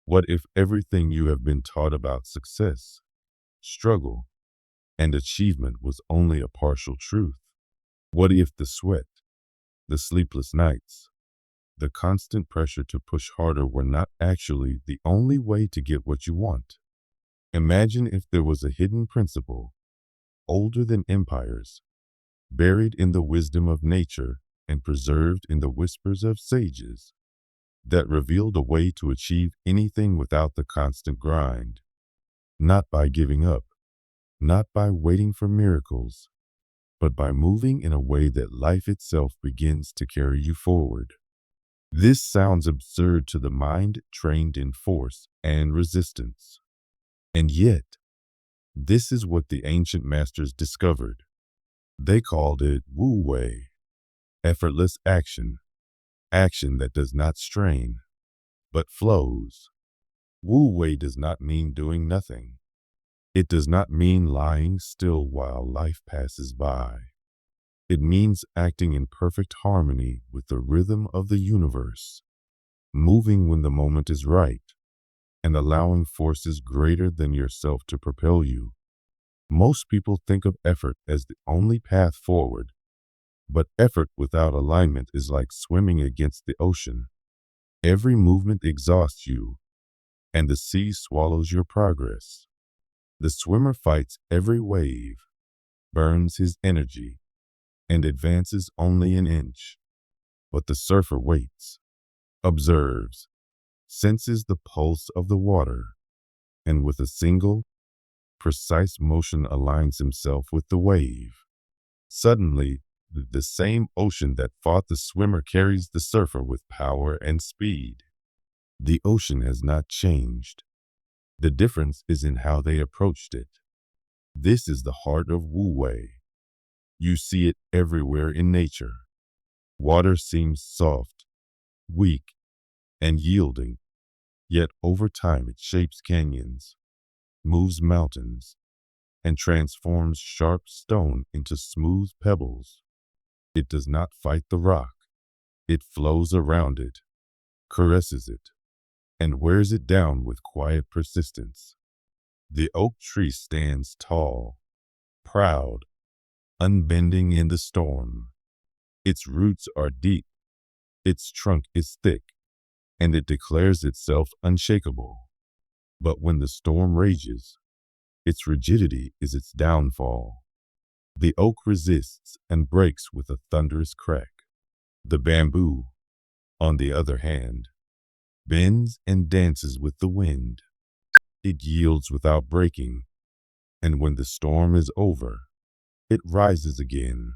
What if everything you have been taught about success, struggle, and achievement was only a partial truth? What if the sweat, the sleepless nights, the constant pressure to push harder were not actually the only way to get what you want? Imagine if there was a hidden principle, older than empires, buried in the wisdom of nature and preserved in the whispers of sages, that revealed a way to achieve anything without the constant grind, not by giving up, not by waiting for miracles, but by moving in a way that life itself begins to carry you forward. This sounds absurd to the mind trained in force and resistance. And yet, this is what the ancient masters discovered. They called it Wu Wei, effortless action, action that does not strain, but flows. Wu Wei does not mean doing nothing. It does not mean lying still while life passes by. It means acting in perfect harmony with the rhythm of the universe, moving when the moment is right, and allowing forces greater than yourself to propel you. Most people think of effort as the only path forward, but effort without alignment is like swimming against the ocean. Every movement exhausts you, and the sea swallows your progress. The swimmer fights every wave, burns his energy, and advances only an inch. But the surfer waits, observes, senses the pulse of the water, and with a single, precise motion aligns himself with the wave. Suddenly, the same ocean that fought the swimmer carries the surfer with power and speed. The ocean has not changed. The difference is in how they approached it. This is the heart of Wu Wei. You see it everywhere in nature. Water seems soft, weak, and yielding, yet over time it shapes canyons, moves mountains, and transforms sharp stone into smooth pebbles. It does not fight the rock. It flows around it, caresses it, and wears it down with quiet persistence. The oak tree stands tall, proud, unbending in the storm. Its roots are deep, its trunk is thick, and it declares itself unshakable. But when the storm rages, its rigidity is its downfall. The oak resists and breaks with a thunderous crack. The bamboo, on the other hand, bends and dances with the wind. It yields without breaking, and when the storm is over, it rises again,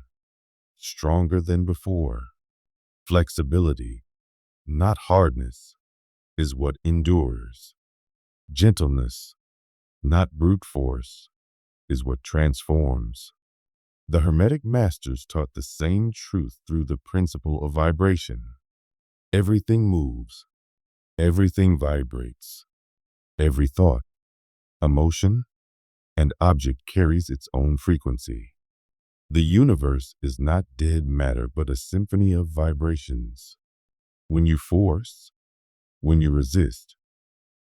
stronger than before. Flexibility, not hardness, is what endures. Gentleness, not brute force, is what transforms. The Hermetic masters taught the same truth through the principle of vibration. Everything moves, everything vibrates. Every thought, emotion, and object carries its own frequency. The universe is not dead matter but a symphony of vibrations. When you force, when you resist,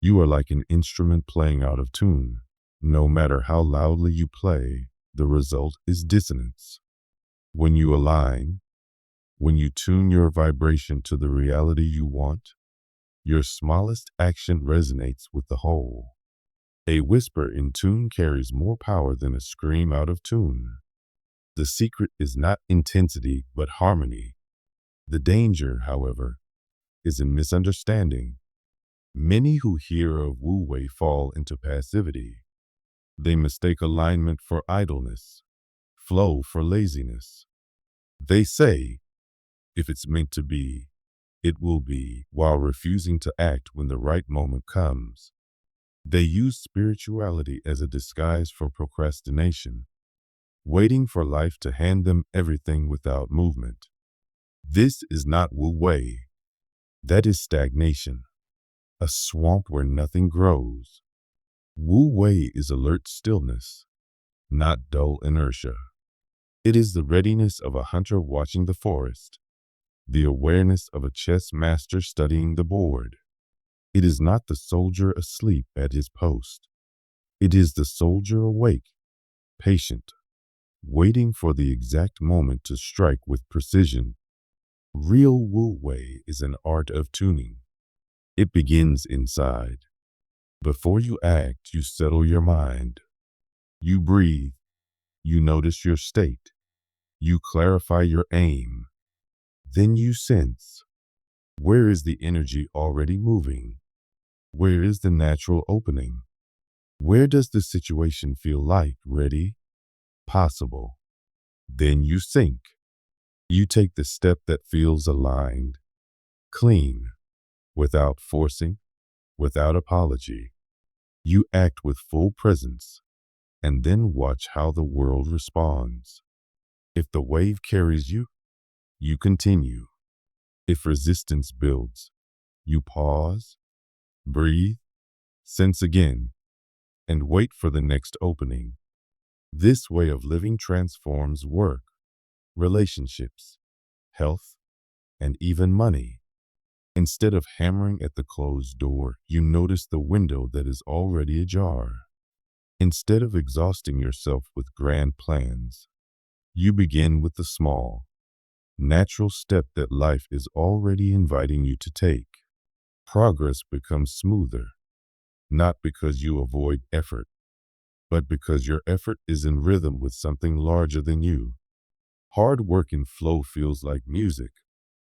you are like an instrument playing out of tune. No matter how loudly you play, the result is dissonance. When you align, when you tune your vibration to the reality you want, your smallest action resonates with the whole. A whisper in tune carries more power than a scream out of tune. The secret is not intensity, but harmony. The danger, however, is in misunderstanding. Many who hear of Wu Wei fall into passivity. They mistake alignment for idleness, flow for laziness. They say, if it's meant to be, it will be, while refusing to act when the right moment comes. They use spirituality as a disguise for procrastination, waiting for life to hand them everything without movement. This is not Wu Wei. That is stagnation, a swamp where nothing grows. Wu Wei is alert stillness, not dull inertia. It is the readiness of a hunter watching the forest, the awareness of a chess master studying the board. It is not the soldier asleep at his post. It is the soldier awake, patient, waiting for the exact moment to strike with precision. Real Wu Wei is an art of tuning. It begins inside. Before you act, you settle your mind. You breathe. You notice your state. You clarify your aim. Then you sense. Where is the energy already moving? Where is the natural opening? Where does the situation feel like ready, possible? Then you sink. You take the step that feels aligned, clean, without forcing, without apology. You act with full presence, and then watch how the world responds. If the wave carries you, you continue. If resistance builds, you pause, breathe, sense again, and wait for the next opening. This way of living transforms work, relationships, health, and even money. Instead of hammering at the closed door, you notice the window that is already ajar. Instead of exhausting yourself with grand plans, you begin with the small, natural step that life is already inviting you to take. Progress becomes smoother, not because you avoid effort, but because your effort is in rhythm with something larger than you. Hard work in flow feels like music.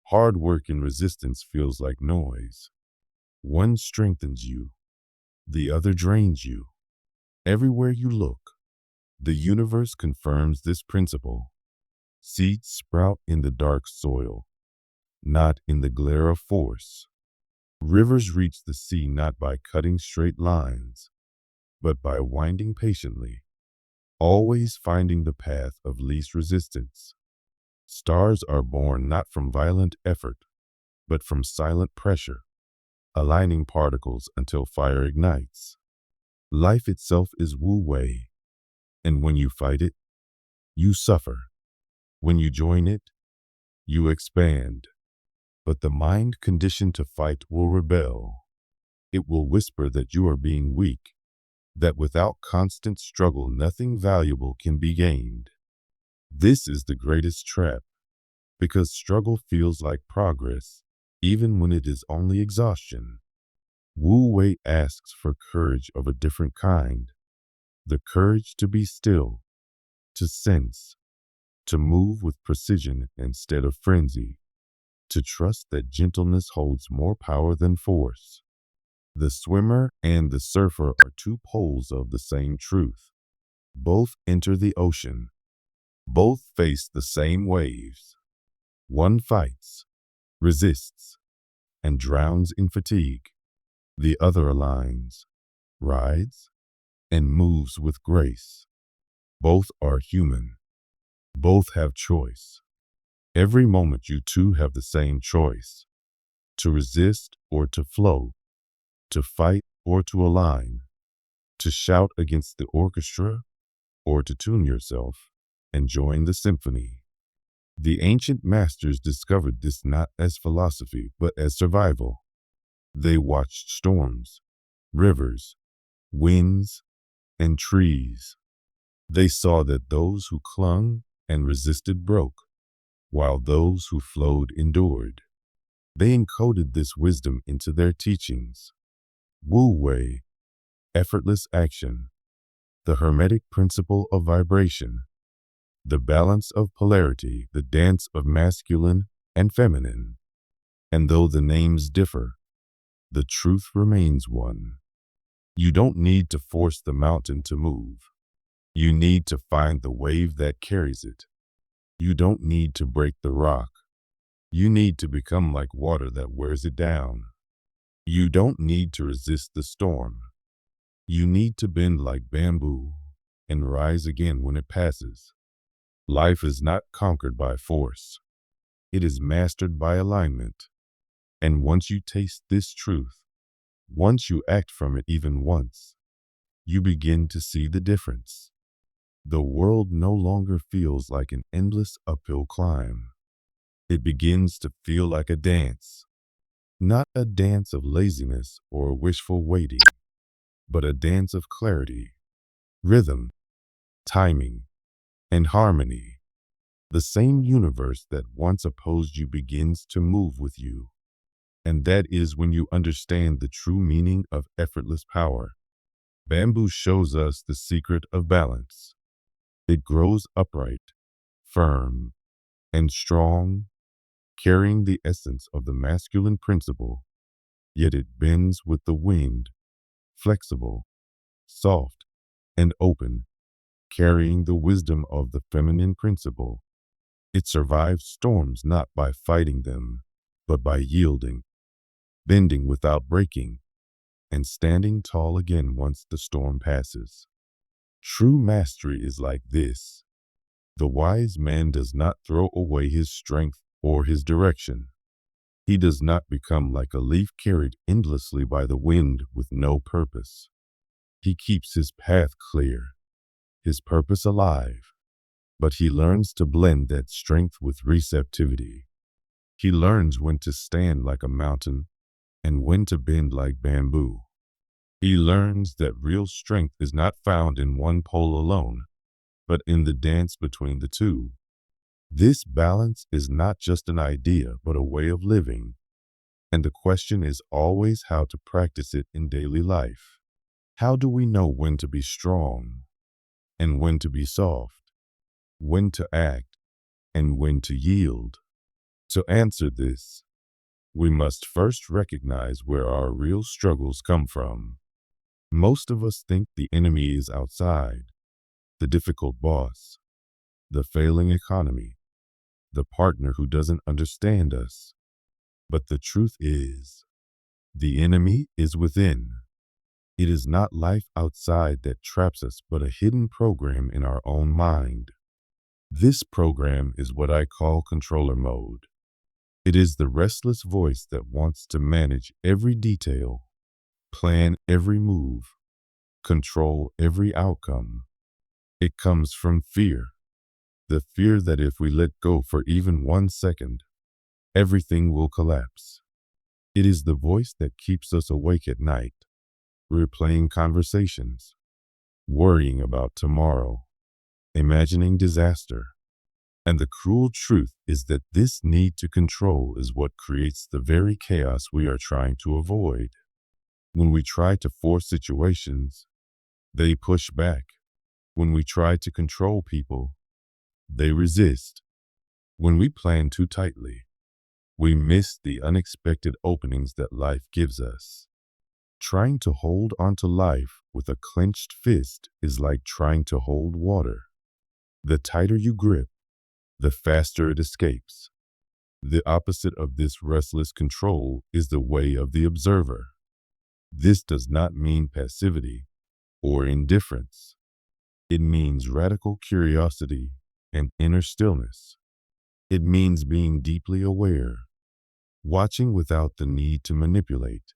Hard work in resistance feels like noise. One strengthens you, the other drains you. Everywhere you look, the universe confirms this principle. Seeds sprout in the dark soil, not in the glare of force. Rivers reach the sea not by cutting straight lines, but by winding patiently, always finding the path of least resistance. Stars are born not from violent effort, but from silent pressure, aligning particles until fire ignites. Life itself is Wu Wei, and when you fight it, you suffer. When you join it, you expand. But the mind conditioned to fight will rebel. It will whisper that you are being weak, that without constant struggle nothing valuable can be gained. This is the greatest trap, because struggle feels like progress, even when it is only exhaustion. Wu Wei asks for courage of a different kind, the courage to be still, to sense, to move with precision instead of frenzy, to trust that gentleness holds more power than force. The swimmer and the surfer are two poles of the same truth. Both enter the ocean. Both face the same waves. One fights, resists, and drowns in fatigue. The other aligns, rides, and moves with grace. Both are human. Both have choice. Every moment you two have the same choice, to resist or to flow, to fight or to align, to shout against the orchestra or to tune yourself and join the symphony. The ancient masters discovered this not as philosophy, but as survival. They watched storms, rivers, winds, and trees. They saw that those who clung and resisted broke, while those who flowed endured. They encoded this wisdom into their teachings. Wu Wei, effortless action, the Hermetic principle of vibration, the balance of polarity, the dance of masculine and feminine. And though the names differ, the truth remains one. You don't need to force the mountain to move. You need to find the wave that carries it. You don't need to break the rock. You need to become like water that wears it down. You don't need to resist the storm. You need to bend like bamboo and rise again when it passes. Life is not conquered by force. It is mastered by alignment. And once you taste this truth, once you act from it even once, you begin to see the difference. The world no longer feels like an endless uphill climb. It begins to feel like a dance. Not a dance of laziness or wishful waiting, but a dance of clarity, rhythm, timing, and harmony. The same universe that once opposed you begins to move with you. And that is when you understand the true meaning of effortless power. Bamboo shows us the secret of balance. It grows upright, firm, and strong, carrying the essence of the masculine principle, yet it bends with the wind, flexible, soft, and open, carrying the wisdom of the feminine principle. It survives storms not by fighting them, but by yielding, bending without breaking, and standing tall again once the storm passes. True mastery is like this. The wise man does not throw away his strength or his direction. He does not become like a leaf carried endlessly by the wind with no purpose. He keeps his path clear, his purpose alive, but he learns to blend that strength with receptivity. He learns when to stand like a mountain and when to bend like bamboo. He learns that real strength is not found in one pole alone, but in the dance between the two. This balance is not just an idea, but a way of living. And the question is always how to practice it in daily life. How do we know when to be strong and when to be soft, when to act and when to yield? To answer this, we must first recognize where our real struggles come from. Most of us think the enemy is outside, the difficult boss, the failing economy, the partner who doesn't understand us. But the truth is, the enemy is within. It is not life outside that traps us, but a hidden program in our own mind. This program is what I call controller mode. It is the restless voice that wants to manage every detail, plan every move, control every outcome. It comes from fear, the fear that if we let go for even 1 second, everything will collapse. It is the voice that keeps us awake at night, replaying conversations, worrying about tomorrow, imagining disaster. And the cruel truth is that this need to control is what creates the very chaos we are trying to avoid. When we try to force situations, they push back. When we try to control people, they resist. When we plan too tightly, we miss the unexpected openings that life gives us. Trying to hold onto life with a clenched fist is like trying to hold water. The tighter you grip, the faster it escapes. The opposite of this restless control is the way of the observer. This does not mean passivity or indifference. It means radical curiosity and inner stillness. It means being deeply aware, watching without the need to manipulate.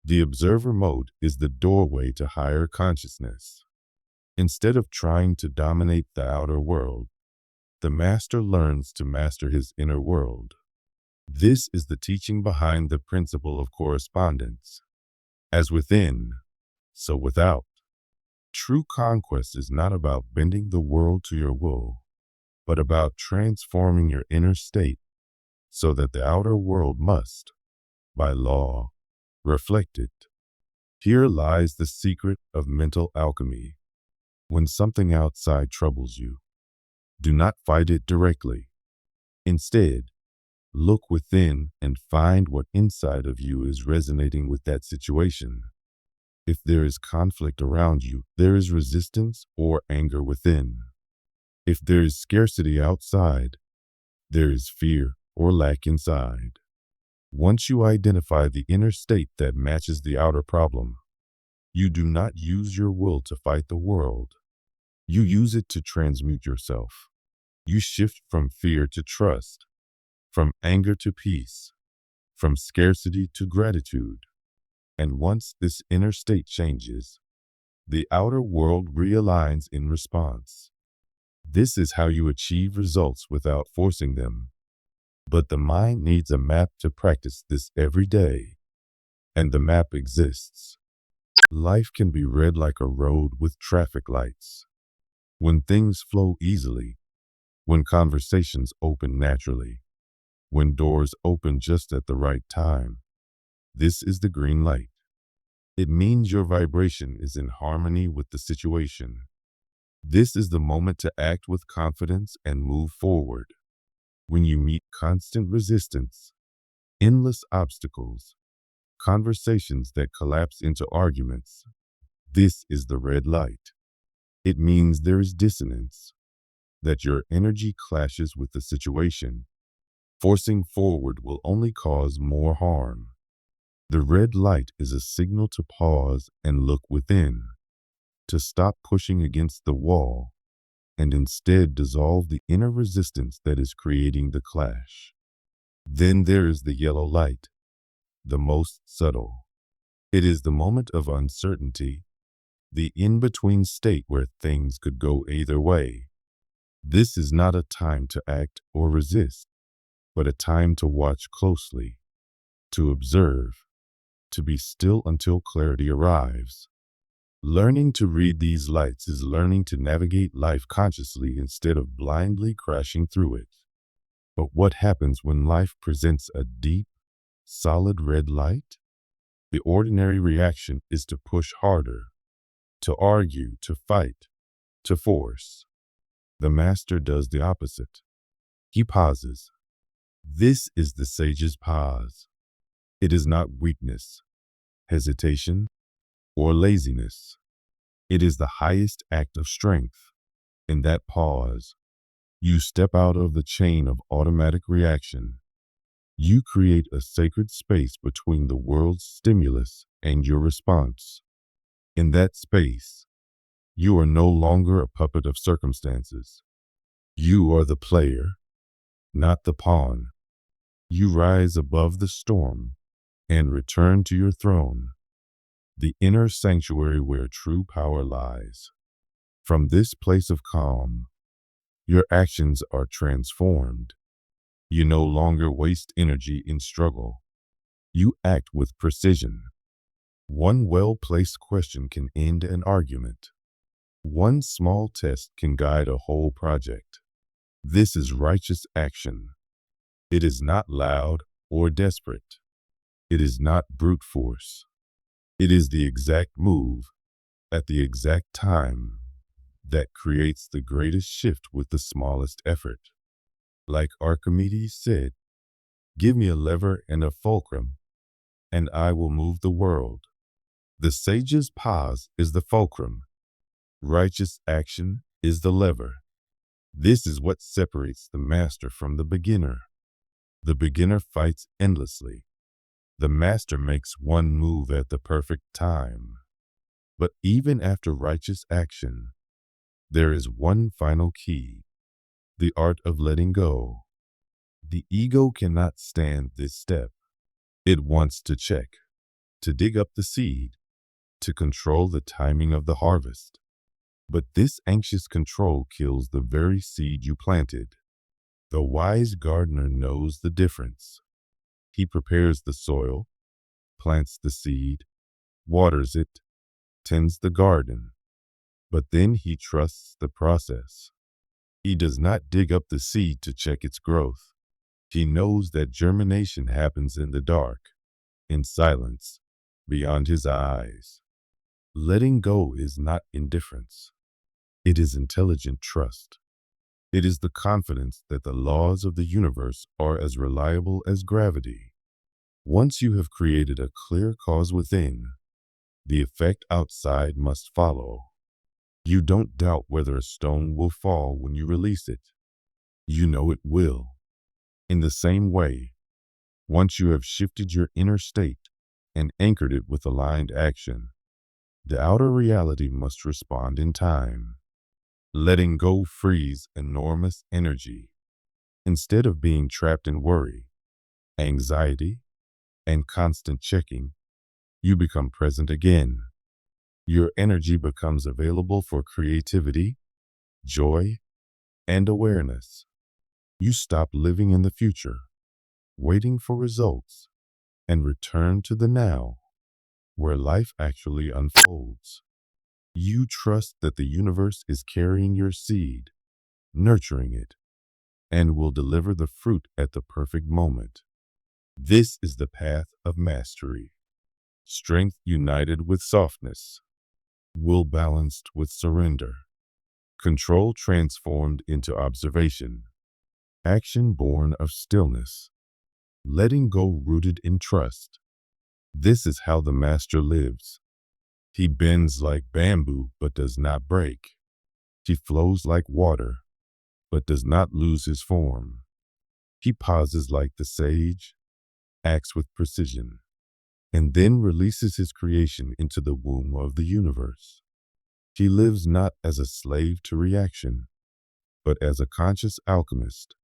The observer mode is the doorway to higher consciousness. Instead of trying to dominate the outer world, the master learns to master his inner world. This is the teaching behind the principle of correspondence. As within, so without. True conquest is not about bending the world to your will, but about transforming your inner state so that the outer world must, by law, reflect it. Here lies the secret of mental alchemy. When something outside troubles you, do not fight it directly. Instead, look within and find what inside of you is resonating with that situation. If there is conflict around you, there is resistance or anger within. If there is scarcity outside, there is fear or lack inside. Once you identify the inner state that matches the outer problem, you do not use your will to fight the world. You use it to transmute yourself. You shift from fear to trust, from anger to peace, from scarcity to gratitude. And once this inner state changes, the outer world realigns in response. This is how you achieve results without forcing them. But the mind needs a map to practice this every day, and the map exists. Life can be read like a road with traffic lights. When things flow easily, when conversations open naturally, when doors open just at the right time, this is the green light. It means your vibration is in harmony with the situation. This is the moment to act with confidence and move forward. When you meet constant resistance, endless obstacles, conversations that collapse into arguments, this is the red light. It means there is dissonance, that your energy clashes with the situation. Forcing forward will only cause more harm. The red light is a signal to pause and look within, to stop pushing against the wall, and instead dissolve the inner resistance that is creating the clash. Then there is the yellow light, the most subtle. It is the moment of uncertainty, the in-between state where things could go either way. This is not a time to act or resist, but a time to watch closely, to observe, to be still until clarity arrives. Learning to read these lights is learning to navigate life consciously instead of blindly crashing through it. But what happens when life presents a deep, solid red light? The ordinary reaction is to push harder, to argue, to fight, to force. The master does the opposite. He pauses. This is the sage's pause. It is not weakness, hesitation, or laziness. It is the highest act of strength. In that pause, you step out of the chain of automatic reaction. You create a sacred space between the world's stimulus and your response. In that space, you are no longer a puppet of circumstances. You are the player, not the pawn. You rise above the storm and return to your throne, the inner sanctuary where true power lies. From this place of calm, your actions are transformed. You no longer waste energy in struggle. You act with precision. One well-placed question can end an argument. One small test can guide a whole project. This is righteous action. It is not loud or desperate. It is not brute force. It is the exact move at the exact time that creates the greatest shift with the smallest effort. Like Archimedes said, "Give me a lever and a fulcrum, and I will move the world." The sage's pause is the fulcrum. Righteous action is the lever. This is what separates the master from the beginner. The beginner fights endlessly. The master makes one move at the perfect time. But even after righteous action, there is one final key, the art of letting go. The ego cannot stand this step. It wants to check, to dig up the seed, to control the timing of the harvest. But this anxious control kills the very seed you planted. The wise gardener knows the difference. He prepares the soil, plants the seed, waters it, tends the garden, but then he trusts the process. He does not dig up the seed to check its growth. He knows that germination happens in the dark, in silence, beyond his eyes. Letting go is not indifference. It is intelligent trust. It is the confidence that the laws of the universe are as reliable as gravity. Once you have created a clear cause within, the effect outside must follow. You don't doubt whether a stone will fall when you release it. You know it will. In the same way, once you have shifted your inner state and anchored it with aligned action, the outer reality must respond in time. Letting go frees enormous energy. Instead of being trapped in worry, anxiety, and constant checking, you become present again. Your energy becomes available for creativity, joy, and awareness. You stop living in the future waiting for results, and return to the now, where life actually unfolds. You trust that the universe is carrying your seed, nurturing it, and will deliver the fruit at the perfect moment. This is the path of mastery. Strength united with softness, will balanced with surrender, control transformed into observation, action born of stillness, letting go rooted in trust. This is how the master lives. He bends like bamboo but does not break. He flows like water but does not lose his form. He pauses like the sage, acts with precision, and then releases his creation into the womb of the universe. He lives not as a slave to reaction, but as a conscious alchemist,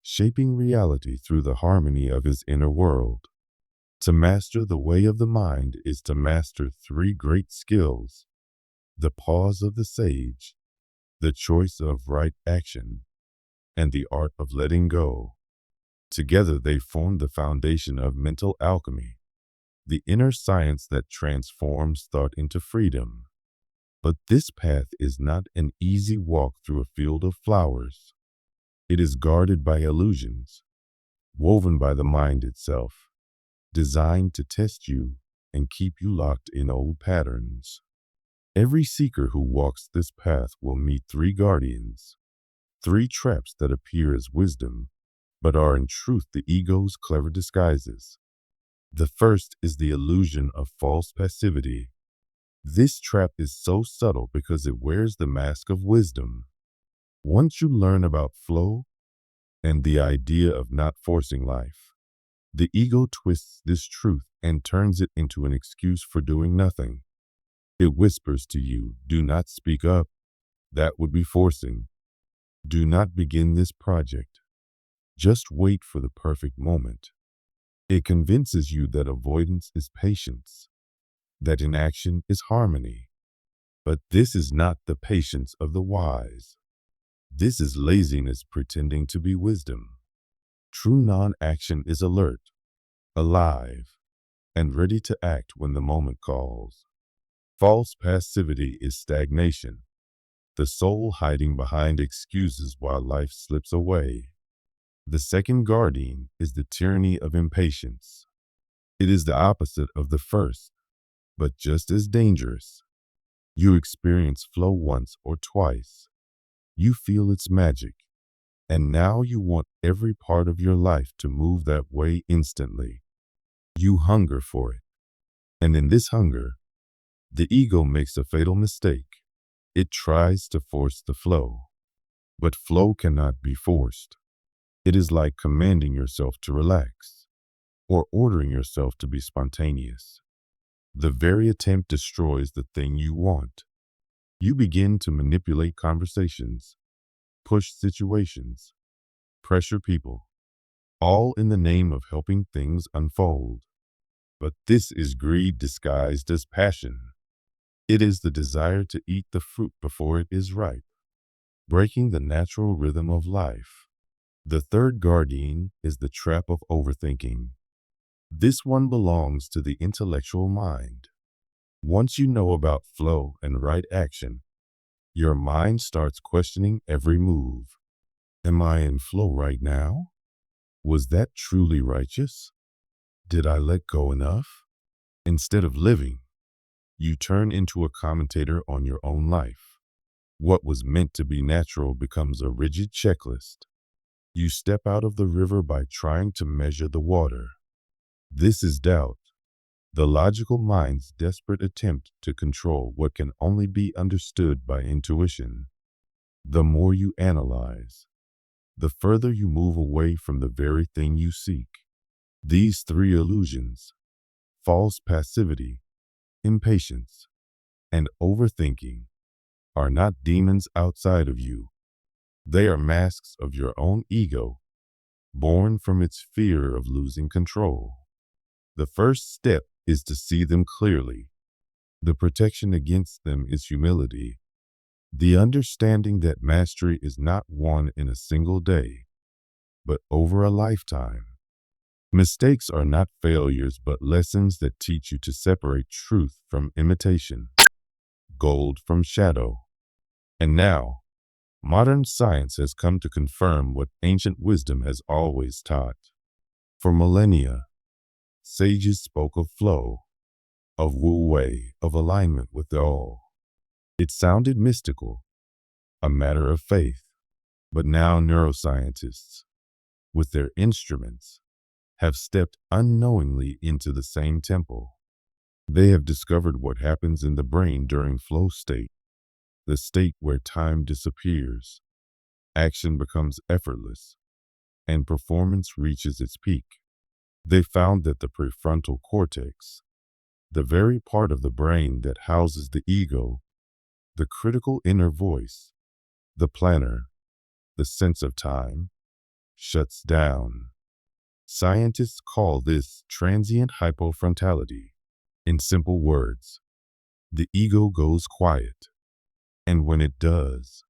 shaping reality through the harmony of his inner world. To master the way of the mind is to master three great skills: the pause of the sage, the choice of right action, and the art of letting go. Together they form the foundation of mental alchemy, the inner science that transforms thought into freedom. But this path is not an easy walk through a field of flowers. It is guarded by illusions, woven by the mind itself, designed to test you and keep you locked in old patterns. Every seeker who walks this path will meet three guardians, three traps that appear as wisdom, but are in truth the ego's clever disguises. The first is the illusion of false passivity. This trap is so subtle because it wears the mask of wisdom. Once you learn about flow and the idea of not forcing life, the ego twists this truth and turns it into an excuse for doing nothing. It whispers to you, do not speak up. That would be forcing. Do not begin this project. Just wait for the perfect moment. It convinces you that avoidance is patience, that inaction is harmony. But this is not the patience of the wise. This is laziness pretending to be wisdom. True non-action is alert, alive, and ready to act when the moment calls. False passivity is stagnation, the soul hiding behind excuses while life slips away. The second guardian is the tyranny of impatience. It is the opposite of the first, but just as dangerous. You experience flow once or twice. You feel its magic, and now you want every part of your life to move that way instantly. You hunger for it, and in this hunger, the ego makes a fatal mistake. It tries to force the flow, but flow cannot be forced. It is like commanding yourself to relax, or ordering yourself to be spontaneous. The very attempt destroys the thing you want. You begin to manipulate conversations, push situations, pressure people, all in the name of helping things unfold. But this is greed disguised as passion. It is the desire to eat the fruit before it is ripe, breaking the natural rhythm of life. The third guardian is the trap of overthinking. This one belongs to the intellectual mind. Once you know about flow and right action, your mind starts questioning every move. Am I in flow right now? Was that truly righteous? Did I let go enough? Instead of living, you turn into a commentator on your own life. What was meant to be natural becomes a rigid checklist. You step out of the river by trying to measure the water. This is doubt, the logical mind's desperate attempt to control what can only be understood by intuition. The more you analyze, the further you move away from the very thing you seek. These three illusions, false passivity, impatience, and overthinking, are not demons outside of you. They are masks of your own ego, born from its fear of losing control. The first step is to see them clearly. The protection against them is humility, the understanding that mastery is not won in a single day, but over a lifetime. Mistakes are not failures, but lessons that teach you to separate truth from imitation, gold from shadow. And now, modern science has come to confirm what ancient wisdom has always taught. For millennia, sages spoke of flow, of Wu Wei, of alignment with the all. It sounded mystical, a matter of faith. But now neuroscientists, with their instruments, have stepped unknowingly into the same temple. They have discovered what happens in the brain during flow state, the state where time disappears, action becomes effortless, and performance reaches its peak. They found that the prefrontal cortex, the very part of the brain that houses the ego, the critical inner voice, the planner, the sense of time, shuts down. Scientists call this transient hypofrontality. In simple words, the ego goes quiet, and when it does,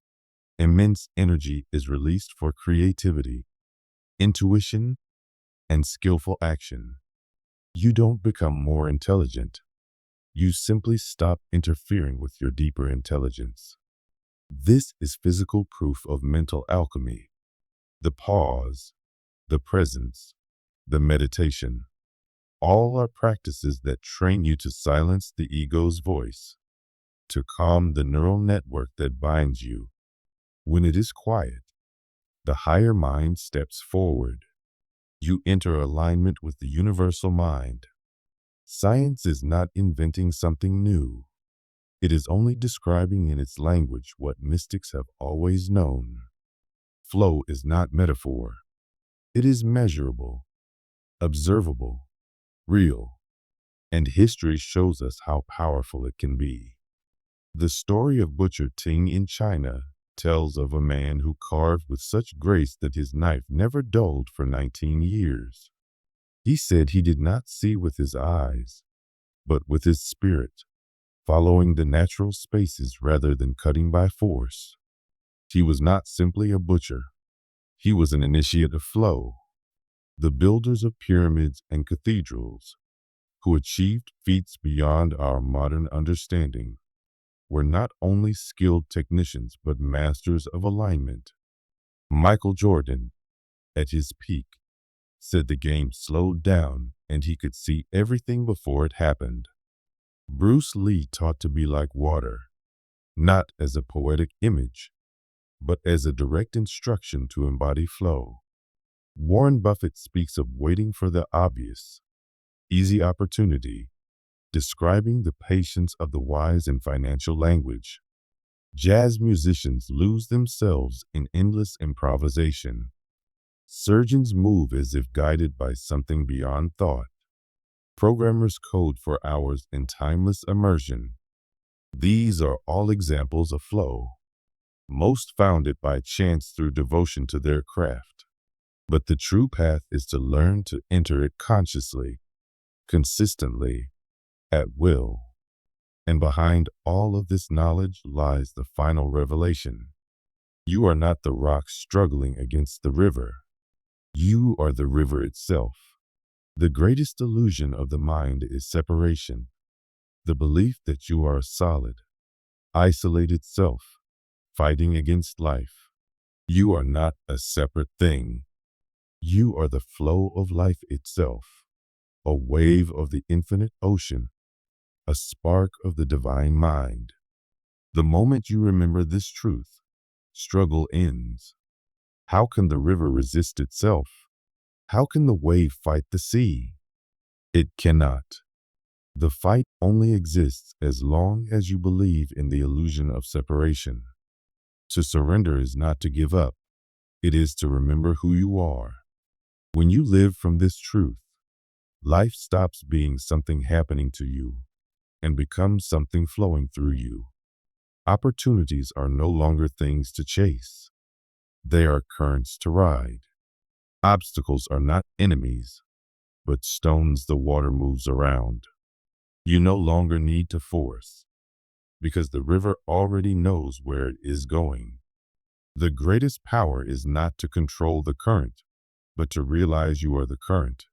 immense energy is released for creativity, intuition, and skillful action. You don't become more intelligent. You simply stop interfering with your deeper intelligence. This is physical proof of mental alchemy. The pause, the presence, the meditation, all are practices that train you to silence the ego's voice, to calm the neural network that binds you. When it is quiet, the higher mind steps forward. You enter alignment with the universal mind. Science is not inventing something new. It is only describing in its language what mystics have always known. Flow is not metaphor. It is measurable, observable, real, and history shows us how powerful it can be. The story of Butcher Ting in China tells of a man who carved with such grace that his knife never dulled for 19 years. He said he did not see with his eyes, but with his spirit, following the natural spaces rather than cutting by force. He was not simply a butcher. He was an initiate of flow. The builders of pyramids and cathedrals, who achieved feats beyond our modern understanding, were not only skilled technicians but masters of alignment. Michael Jordan, at his peak, said the game slowed down and he could see everything before it happened. Bruce Lee taught to be like water, not as a poetic image, but as a direct instruction to embody flow. Warren Buffett speaks of waiting for the obvious, easy opportunity, describing the patience of the wise in financial language. Jazz musicians lose themselves in endless improvisation. Surgeons move as if guided by something beyond thought. Programmers code for hours in timeless immersion. These are all examples of flow. Most found it by chance through devotion to their craft. But the true path is to learn to enter it consciously, consistently, at will. And behind all of this knowledge lies the final revelation. You are not the rock struggling against the river. You are the river itself. The greatest illusion of the mind is separation, the belief that you are a solid, isolated self, fighting against life. You are not a separate thing. You are the flow of life itself, a wave of the infinite ocean, a spark of the divine mind. The moment you remember this truth, struggle ends. How can the river resist itself? How can the wave fight the sea? It cannot. The fight only exists as long as you believe in the illusion of separation. To surrender is not to give up. It is to remember who you are. When you live from this truth, life stops being something happening to you and becomes something flowing through you. Opportunities are no longer things to chase. They are currents to ride. Obstacles are not enemies, but stones the water moves around. You no longer need to force, because the river already knows where it is going. The greatest power is not to control the current, but to realize you are the current.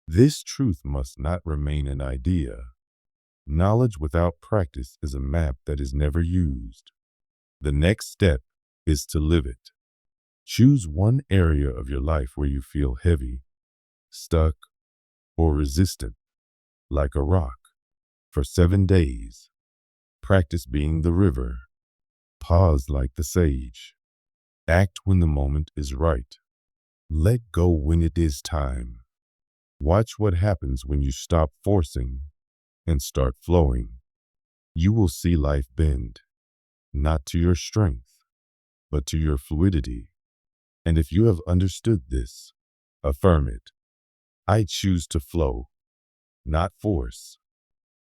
This truth must not remain an idea. Knowledge without practice is a map that is never used. The next step is to live it. Choose one area of your life where you feel heavy, stuck, or resistant, like a rock. For 7 days, practice being the river. Pause like the sage. Act when the moment is right. Let go when it is time. Watch what happens when you stop forcing and start flowing. You will see life bend, not to your strength, but to your fluidity. And if you have understood this, affirm it. I choose to flow, not force.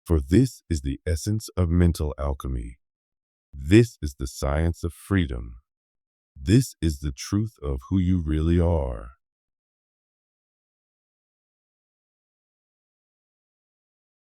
For this is the essence of mental alchemy. This is the science of freedom. This is the truth of who you really are.